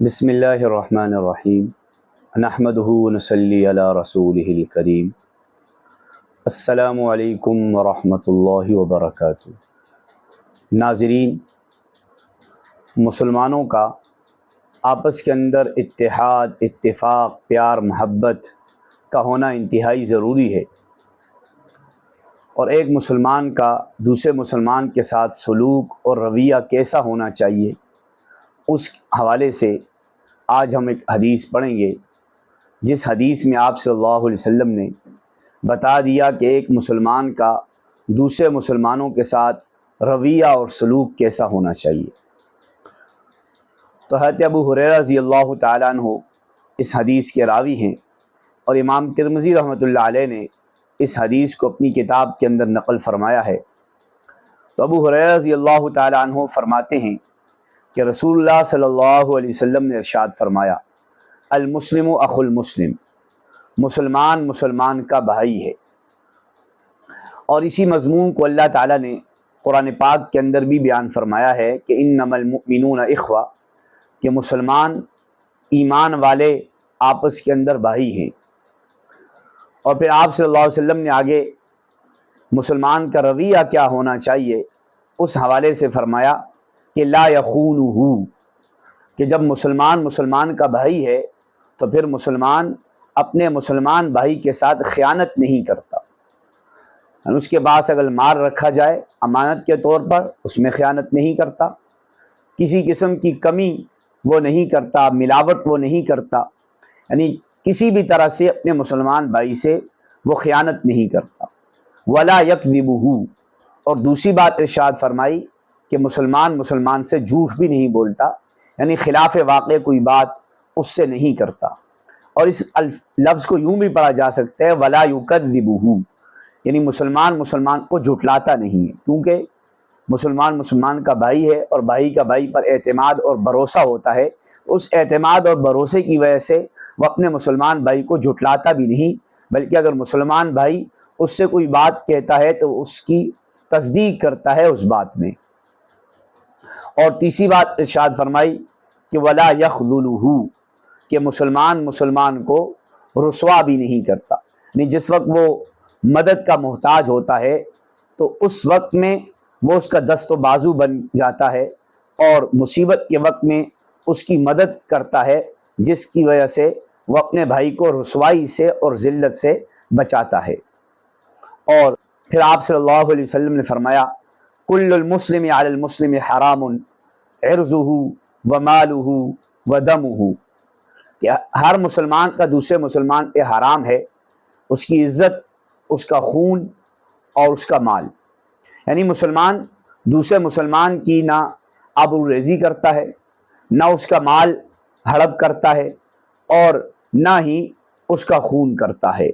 بسم اللہ الرحمن الرحیم نحمدہ ونصلی علی رسولہ الکریم۔ السلام علیکم ورحمۃ اللہ وبرکاتہ۔ ناظرین، مسلمانوں کا آپس کے اندر اتحاد، اتفاق، پیار، محبت کا ہونا انتہائی ضروری ہے، اور ایک مسلمان کا دوسرے مسلمان کے ساتھ سلوک اور رویہ کیسا ہونا چاہیے، اس حوالے سے آج ہم ایک حدیث پڑھیں گے، جس حدیث میں آپ صلی اللہ علیہ وسلم نے بتا دیا کہ ایک مسلمان کا دوسرے مسلمانوں کے ساتھ رویہ اور سلوک کیسا ہونا چاہیے۔ تو حضرت ابو ہریرہ رضی اللہ تعالیٰ عنہ اس حدیث کے راوی ہیں، اور امام ترمذی رحمۃ اللہ علیہ نے اس حدیث کو اپنی کتاب کے اندر نقل فرمایا ہے۔ تو ابو ہریرہ رضی اللہ تعالیٰ عنہ فرماتے ہیں کہ رسول اللہ صلی اللہ علیہ وسلم نے ارشاد فرمایا، المسلم اخو المسلم، مسلمان مسلمان کا بھائی ہے۔ اور اسی مضمون کو اللہ تعالیٰ نے قرآن پاک کے اندر بھی بیان فرمایا ہے کہ انما المؤمنون اخوہ، کہ مسلمان ایمان والے آپس کے اندر بھائی ہیں۔ اور پھر آپ صلی اللہ علیہ وسلم نے آگے مسلمان کا رویہ کیا ہونا چاہیے اس حوالے سے فرمایا کہ لا یخونہ، کہ جب مسلمان کا بھائی ہے تو پھر مسلمان اپنے مسلمان بھائی کے ساتھ خیانت نہیں کرتا۔ اس کے پاس اگر مال رکھا جائے امانت کے طور پر، اس میں خیانت نہیں کرتا، کسی قسم کی کمی وہ نہیں کرتا، ملاوٹ وہ نہیں کرتا، یعنی کسی بھی طرح سے اپنے مسلمان بھائی سے وہ خیانت نہیں کرتا۔ ولا یکذبہ، اور دوسری بات ارشاد فرمائی کہ مسلمان مسلمان سے جھوٹ بھی نہیں بولتا، یعنی خلاف واقع کوئی بات اس سے نہیں کرتا۔ اور اس لفظ کو یوں بھی پڑھا جا سکتا ہے ولا یکذبہ، یعنی مسلمان مسلمان کو جھٹلاتا نہیں ہے، کیونکہ مسلمان مسلمان کا بھائی ہے اور بھائی کا بھائی پر اعتماد اور بھروسہ ہوتا ہے۔ اس اعتماد اور بھروسے کی وجہ سے وہ اپنے مسلمان بھائی کو جھٹلاتا بھی نہیں، بلکہ اگر مسلمان بھائی اس سے کوئی بات کہتا ہے تو اس کی تصدیق کرتا ہے اس بات میں۔ اور تیسری بات ارشاد فرمائی کہ ولا یخذلہ، کہ مسلمان مسلمان کو رسوا بھی نہیں کرتا، یعنی جس وقت وہ مدد کا محتاج ہوتا ہے تو اس وقت میں وہ اس کا دست و بازو بن جاتا ہے، اور مصیبت کے وقت میں اس کی مدد کرتا ہے، جس کی وجہ سے وہ اپنے بھائی کو رسوائی سے اور ذلت سے بچاتا ہے۔ اور پھر آپ صلی اللہ علیہ وسلم نے فرمایا کل المسلم علی المسلم حرام عرضہ ومالہ ودمہ، کہ ہر مسلمان کا دوسرے مسلمان پہ حرام ہے، اس کی عزت، اس کا خون اور اس کا مال، یعنی مسلمان دوسرے مسلمان کی نہ آبروریزی کرتا ہے، نہ اس کا مال ہڑپ کرتا ہے، اور نہ ہی اس کا خون کرتا ہے،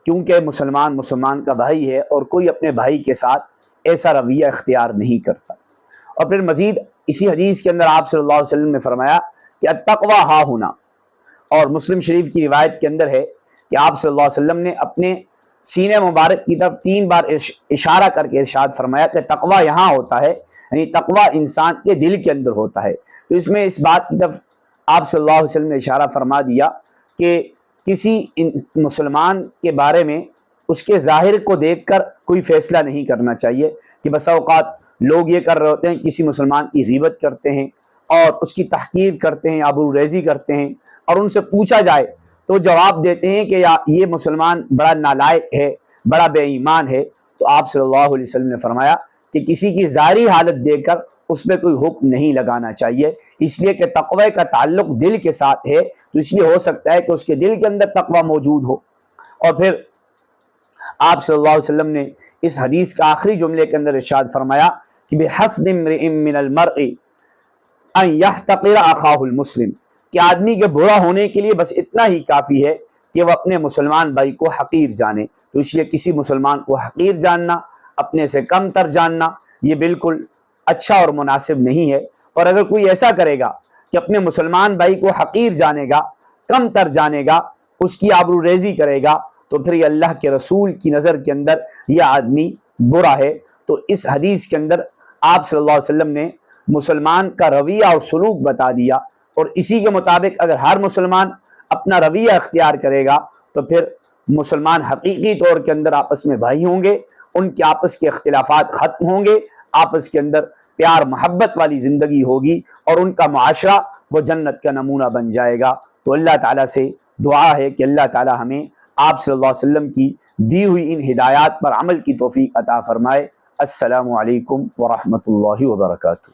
کیونکہ مسلمان مسلمان کا بھائی ہے اور کوئی اپنے بھائی کے ساتھ ایسا رویہ اختیار نہیں کرتا۔ اور پھر مزید اسی حدیث کے اندر آپ صلی اللہ علیہ وسلم نے فرمایا کہ التقویٰ ہا ہونا، اور مسلم شریف کی روایت کے اندر ہے کہ آپ صلی اللہ علیہ وسلم نے اپنے سینے مبارک کی طرف 3 بار اشارہ کر کے ارشاد فرمایا کہ تقویٰ یہاں ہوتا ہے، یعنی تقویٰ انسان کے دل کے اندر ہوتا ہے۔ تو اس میں اس بات کی طرف آپ صلی اللہ علیہ وسلم نے اشارہ فرما دیا کہ کسی مسلمان کے بارے میں اس کے ظاہر کو دیکھ کر کوئی فیصلہ نہیں کرنا چاہیے، کہ بسا اوقات لوگ یہ کر رہے ہوتے ہیں، کسی مسلمان کی غیبت کرتے ہیں اور اس کی تحقیر کرتے ہیں، آبروریزی کرتے ہیں، اور ان سے پوچھا جائے تو جواب دیتے ہیں کہ یہ مسلمان بڑا نالائق ہے، بڑا بے ایمان ہے۔ تو آپ صلی اللہ علیہ وسلم نے فرمایا کہ کسی کی ظاہری حالت دیکھ کر اس میں کوئی حکم نہیں لگانا چاہیے، اس لیے کہ تقوی کا تعلق دل کے ساتھ ہے، تو اس لیے ہو سکتا ہے کہ اس کے دل کے اندر تقوی موجود ہو۔ اور پھر آپ صلی اللہ علیہ وسلم نے اس حدیث کا آخری جملے کے اندر ارشاد فرمایا کہ بِحَسْبِ امْرِئٍ مِّنَ الْمَرْءِ أَن يَحْتَقِرَ أَخَاهُ الْمُسْلِمِ، کہ آدمی کے برا ہونے کے لیے بس اتنا ہی کافی ہے کہ وہ اپنے مسلمان بھائی کو حقیر جانے۔ تو اس لیے کسی مسلمان کو حقیر جاننا، اپنے سے کم تر جاننا، یہ بالکل اچھا اور مناسب نہیں ہے۔ اور اگر کوئی ایسا کرے گا کہ اپنے مسلمان بھائی کو حقیر جانے گا، کم تر جانے گا، اس کی آبروریزی کرے گا، تو پھر یہ اللہ کے رسول کی نظر کے اندر یہ آدمی برا ہے۔ تو اس حدیث کے اندر آپ صلی اللہ علیہ وسلم نے مسلمان کا رویہ اور سلوک بتا دیا، اور اسی کے مطابق اگر ہر مسلمان اپنا رویہ اختیار کرے گا تو پھر مسلمان حقیقی طور کے اندر آپس میں بھائی ہوں گے، ان کے آپس کے اختلافات ختم ہوں گے، آپس کے اندر پیار محبت والی زندگی ہوگی، اور ان کا معاشرہ وہ جنت کا نمونہ بن جائے گا۔ تو اللہ تعالیٰ سے دعا ہے کہ اللہ تعالیٰ ہمیں آپ صلی اللہ علیہ وسلم کی دی ہوئی ان ہدایات پر عمل کی توفیق عطا فرمائے۔ السلام علیکم ورحمۃ اللہ وبرکاتہ۔